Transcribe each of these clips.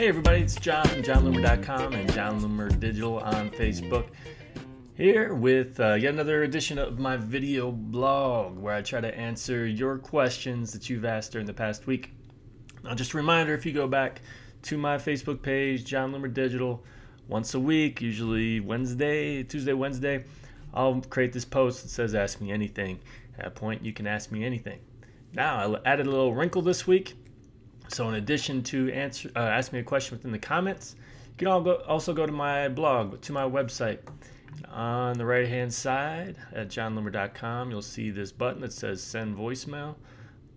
Hey everybody, it's Jon from JonLoomer.com and Jon Loomer Digital on Facebook. Here with yet another edition of my video blog where I try to answer your questions that you've asked during the past week. Now just a reminder, if you go back to my Facebook page, Jon Loomer Digital, once a week, usually Tuesday, Wednesday, I'll create this post that says ask me anything. At that point you can ask me anything. Now I added a little wrinkle this week. So in addition to ask me a question within the comments, you can also go to my blog, to my website. On the right hand side at jonloomer.com, you'll see this button that says send voicemail.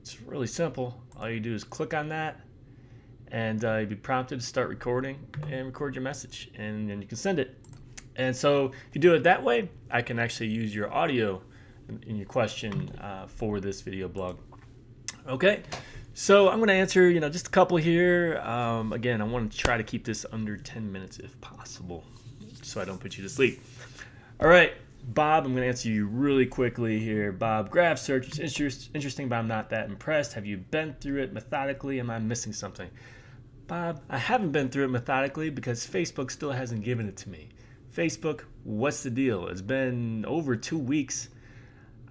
It's really simple. All you do is click on that and you'll be prompted to start recording and record your message, and then you can send it. And so if you do it that way, I can actually use your audio in your question for this video blog. Okay. So I'm going to answer, just a couple here. Again, I want to try to keep this under 10 minutes if possible, so I don't put you to sleep. All right, Bob, I'm going to answer you really quickly here. Bob, graph search is interesting, but I'm not that impressed. Have you been through it methodically? Am I missing something? Bob, I haven't been through it methodically because Facebook still hasn't given it to me. Facebook, what's the deal? It's been over 2 weeks.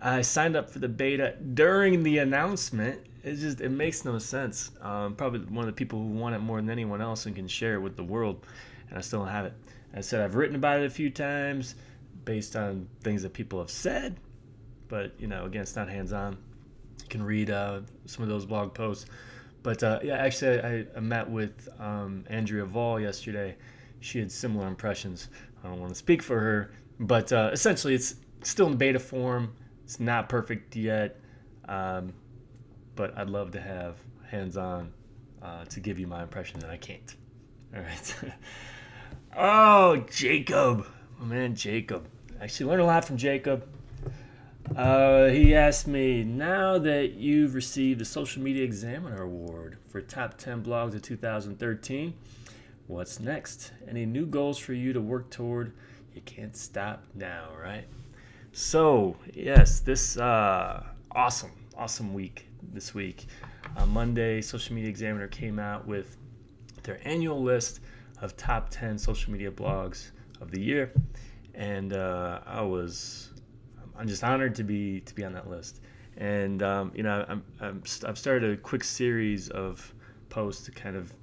I signed up for the beta during the announcement. It makes no sense. Probably one of the people who want it more than anyone else and can share it with the world, and I still don't have it. As I said, I've written about it a few times based on things that people have said, but again, it's not hands-on. You can read some of those blog posts. But yeah, actually, I met with Andrea Vall yesterday. She had similar impressions. I don't want to speak for her, but essentially, it's still in beta form. It's not perfect yet. But I'd love to have hands-on to give you my impression, and I can't. All right. Oh, Jacob. My man Jacob. I actually learned a lot from Jacob. He asked me, now that you've received the Social Media Examiner Award for Top 10 Blogs of 2013, what's next? Any new goals for you to work toward? You can't stop now, right? So, yes, this awesome week. This week. On Monday, Social Media Examiner came out with their annual list of top 10 social media blogs of the year, and I'm just honored to be on that list. And I've started a quick series of posts to kind of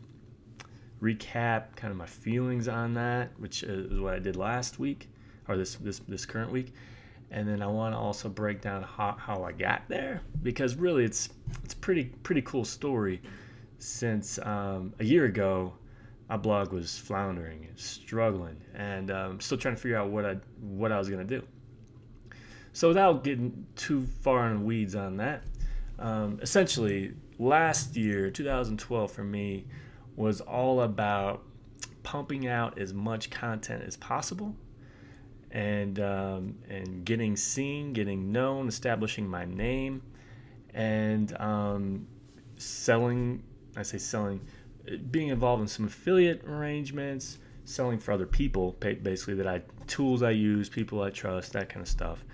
recap kind of my feelings on that, which is what I did last week, or this current week. And then I want to also break down how I got there, because really it's a pretty cool story. Since a year ago, my blog was floundering, struggling, and I'm still trying to figure out what I was going to do. So without getting too far in the weeds on that, essentially last year, 2012 for me, was all about pumping out as much content as possible. And getting seen, getting known, establishing my name, and selling. I say selling, being involved in some affiliate arrangements, selling for other people, basically tools I use, people I trust, that kind of stuff.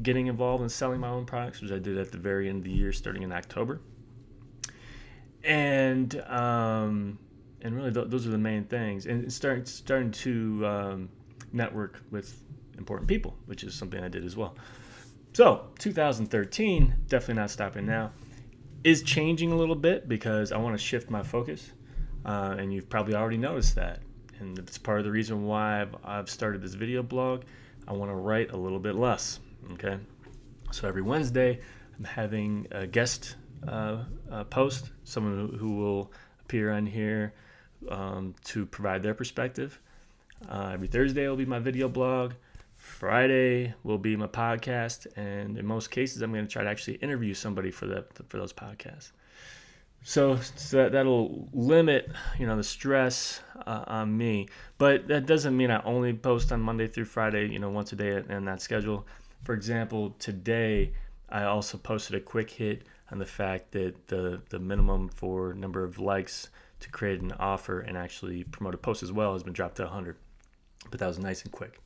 Getting involved in selling my own products, which I did at the very end of the year, starting in October. And really, those are the main things. And starting to network with important people, which is something I did as well. So 2013, definitely not stopping now, is changing a little bit because I want to shift my focus. And you've probably already noticed that. And it's part of the reason why I've started this video blog. I want to write a little bit less. Okay. So every Wednesday, I'm having a guest post, someone who will appear on here to provide their perspective. Every Thursday will be my video blog. Friday will be my podcast, and in most cases, I'm going to try to actually interview somebody for those podcasts. So that'll limit the stress on me. But that doesn't mean I only post on Monday through Friday, once a day in that schedule. For example, today I also posted a quick hit on the fact that the minimum for number of likes to create an offer and actually promote a post as well has been dropped to 100. But that was nice and quick.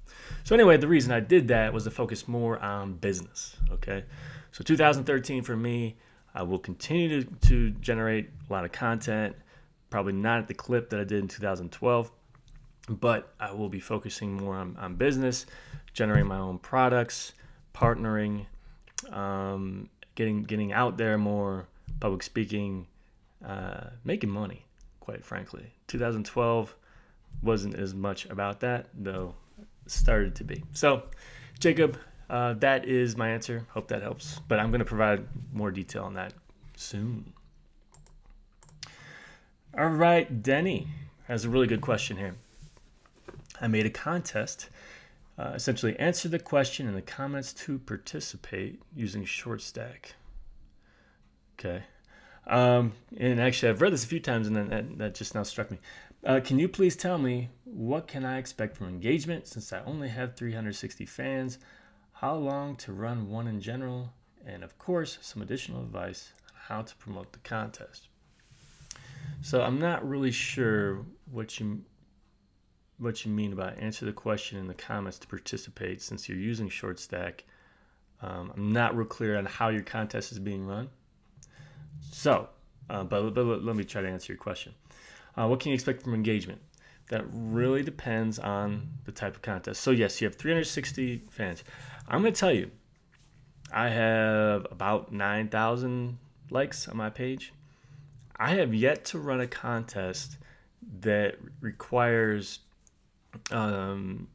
So anyway, the reason I did that was to focus more on business. Okay, so 2013 for me, I will continue to generate a lot of content, probably not at the clip that I did in 2012, but I will be focusing more on business, generating my own products, partnering, getting out there more, public speaking, making money, quite frankly. 2012 wasn't as much about that, though it started to be. So, Jacob, that is my answer. Hope that helps. But I'm going to provide more detail on that soon. All right, Denny has a really good question here. I made a contest. Essentially, answer the question in the comments to participate using short stack. Okay. And actually, I've read this a few times, and that just now struck me. Can you please tell me what can I expect from engagement since I only have 360 fans? How long to run one in general? And of course, some additional advice on how to promote the contest. So I'm not really sure what you mean about answer the question in the comments to participate since you're using short stack. I'm not real clear on how your contest is being run. So, but let me try to answer your question. What can you expect from engagement? That really depends on the type of contest. So yes, you have 360 fans. I'm going to tell you, I have about 9,000 likes on my page. I have yet to run a contest that requires, that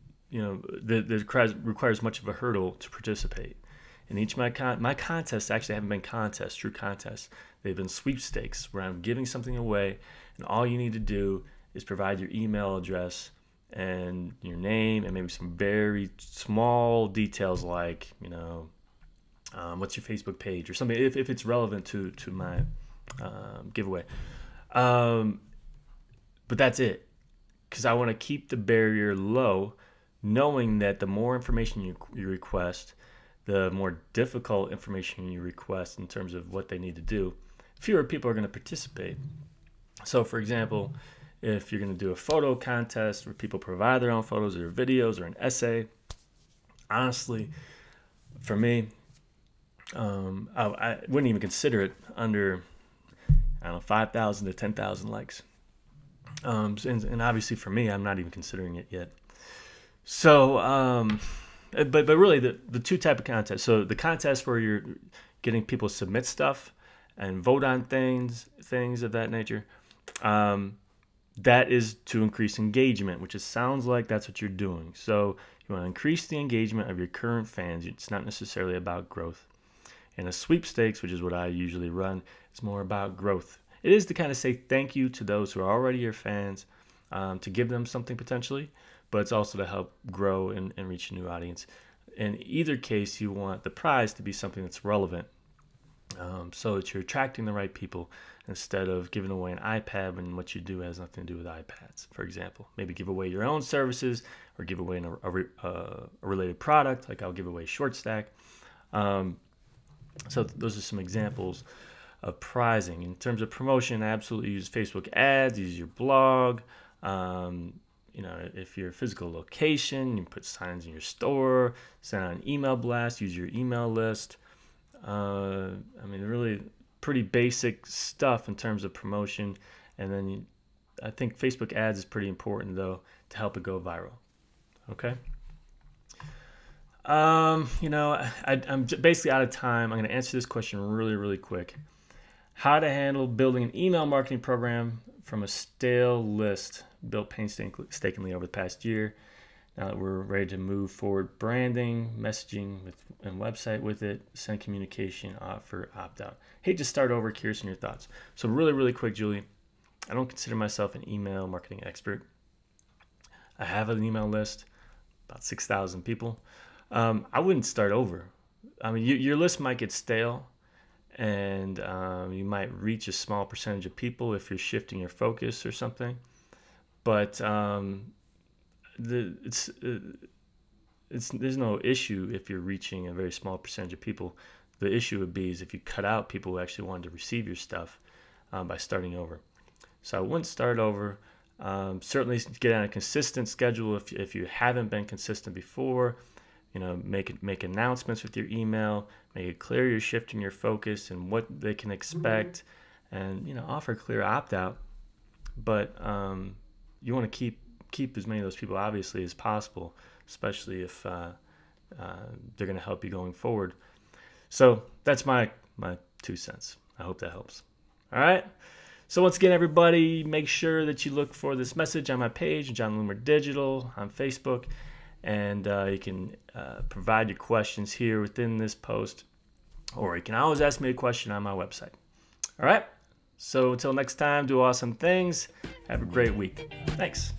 requires much of a hurdle to participate. And each of my contests actually haven't been contests, true contests. They've been sweepstakes where I'm giving something away, and all you need to do is provide your email address and your name and maybe some very small details like, what's your Facebook page or something if it's relevant to my giveaway. But that's it, because I want to keep the barrier low, knowing that the more information you request, the more difficult information you request in terms of what they need to do, fewer people are going to participate. So, for example, if you're going to do a photo contest where people provide their own photos or videos or an essay, honestly, for me, I wouldn't even consider it under, 5,000 to 10,000 likes. And obviously for me, I'm not even considering it yet. So, but really the two type of contests. So the contest where you're getting people to submit stuff and vote on things of that nature, that is to increase engagement, which sounds like that's what you're doing. So you want to increase the engagement of your current fans. It's not necessarily about growth. And a sweepstakes, which is what I usually run, it's more about growth. It is to kind of say thank you to those who are already your fans, to give them something potentially, but it's also to help grow and reach a new audience. In either case, you want the prize to be something that's relevant, so that you're attracting the right people instead of giving away an iPad when what you do has nothing to do with iPads, for example. Maybe give away your own services or give away a related product, like I'll give away Short Stack. So those are some examples of prizing. In terms of promotion, I absolutely use Facebook ads, use your blog. If you're a physical location, you put signs in your store, send out an email blast, use your email list. Really pretty basic stuff in terms of promotion. And then I think Facebook ads is pretty important, though, to help it go viral. Okay? I'm basically out of time. I'm going to answer this question really, really quick. How to handle building an email marketing program from a stale list built painstakingly over the past year. Now that we're ready to move forward, branding, messaging, and website with it, send communication, offer, opt out. Hate to start over, curious on your thoughts. So really, really quick, Julie, I don't consider myself an email marketing expert. I have an email list, about 6,000 people. I wouldn't start over. Your list might get stale, and you might reach a small percentage of people if you're shifting your focus or something. But there's no issue if you're reaching a very small percentage of people. The issue would be is if you cut out people who actually wanted to receive your stuff by starting over. So I wouldn't start over. Certainly get on a consistent schedule if you haven't been consistent before. make announcements with your email, make it clear you're shifting your focus and what they can expect, and offer clear opt-out. But you want to keep as many of those people obviously as possible, especially if they're going to help you going forward. So that's my 2 cents. I hope that helps. All right. So once again, everybody, make sure that you look for this message on my page, Jon Loomer Digital, on Facebook, and you can provide your questions here within this post, or you can always ask me a question on my website. All right. So until next time, do awesome things. Have a great week. Thanks.